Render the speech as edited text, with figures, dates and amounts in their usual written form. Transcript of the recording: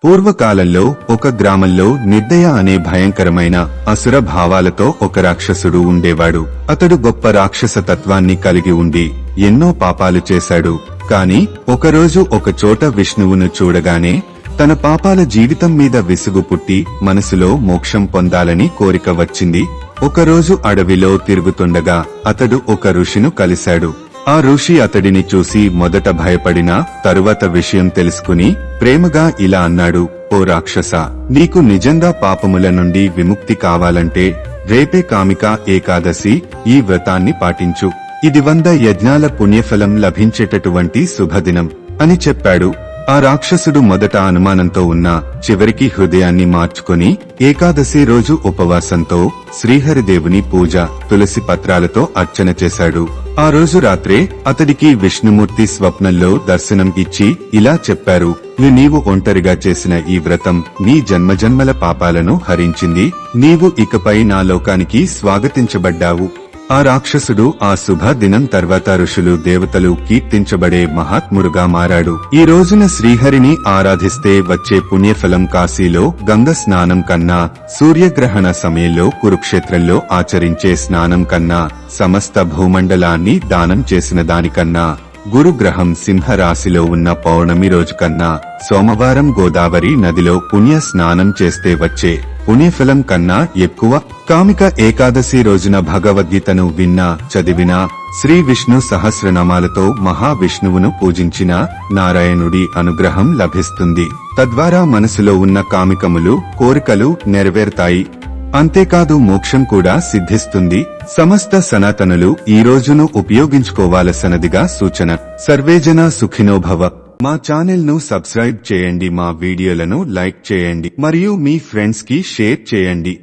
పూర్వకాలంలో ఒక గ్రామంలో నిర్దయ అనే భయంకరమైన అసుర భావాలతో ఒక రాక్షసుడు ఉండేవాడు. అతడు గొప్ప రాక్షస తత్వాన్ని కలిగి ఉండి ఎన్నో పాపాలు చేశాడు. కాని ఒకరోజు ఒక చోట విష్ణువును చూడగానే తన పాపాల జీవితం మీద విసుగు పుట్టి మనసులో మోక్షం పొందాలని కోరిక వచ్చింది. ఒకరోజు అడవిలో తిరుగుతుండగా అతడు ఒక ఋషిను కలిశాడు. ఆ ఋషి అతడిని చూసి మొదట భయపడినా తరువాత విషయం తెలుసుకుని ప్రేమగా ఇలా అన్నాడు, ఓ రాక్షస, నీకు నిజంగా పాపముల నుండి విముక్తి కావాలంటే రేపే కామిక ఏకాదశి ఈ వ్రతాన్ని పాటించు. ఇది 100 యజ్ఞాల పుణ్యఫలం లభించేటటువంటి శుభదినం అని చెప్పాడు. ఆ రాక్షసుడు మొదట అనుమానంతో ఉన్నా చివరికి హృదయాన్ని మార్చుకొని ఏకాదశి రోజు ఉపవాసంతో శ్రీహరిదేవుని పూజ తులసి పత్రాలతో అర్చన చేశాడు. ఆ రోజు రాత్రే అతడికి విష్ణుమూర్తి స్వప్నంలో దర్శనం ఇచ్చి ఇలా చెప్పారు, నీవు ఒంటరిగా చేసిన ఈ వ్రతం నీ జన్మజన్మల పాపాలను హరించింది. నీవు ఇకపై నా లోకానికి స్వాగతించబడ్డావు. ఆ రాక్షసుడు ఆ శుభ దినం తర్వాత ఋషులు దేవతలు కీర్తించబడే మహాత్ముడుగా మారాడు. ఈ రోజున శ్రీహరిని ఆరాధిస్తే వచ్చే పుణ్యఫలం కాశీలో గంగ స్నానం కన్నా, సూర్యగ్రహణ సమయంలో కురుక్షేత్రంలో ఆచరించే స్నానం కన్నా, సమస్త భూమండలాన్ని దానం చేసిన దానికన్నా, గురుగ్రహం సింహరాశిలో ఉన్న పౌర్ణమి రోజు కన్నా, సోమవారం గోదావరి నదిలో పుణ్య స్నానం చేస్తే వచ్చే పుణ్యఫలం కన్నా ఎక్కువ. కామిక ఏకాదశి రోజున భగవద్గీతను విన్నా చదివినా, శ్రీ విష్ణు సహస్రనామాలతో మహావిష్ణువును పూజించిన నారాయణుడి అనుగ్రహం లభిస్తుంది. తద్వారా మనసులో ఉన్న కామికములు కోరికలు నెరవేరుతాయి. అంతేకాదు మోక్షం కూడా సిద్ధిస్తుంది. సమస్త సనాతనులు ఈ రోజును ఉపయోగించుకోవాల్సినదిగా సూచన. సర్వేజన సుఖినో భవ. మా ఛానల్ ను సబ్స్క్రైబ్ చేయండి, మా వీడియోలను లైక్ చేయండి మరియు మీ ఫ్రెండ్స్ కి షేర్ చేయండి.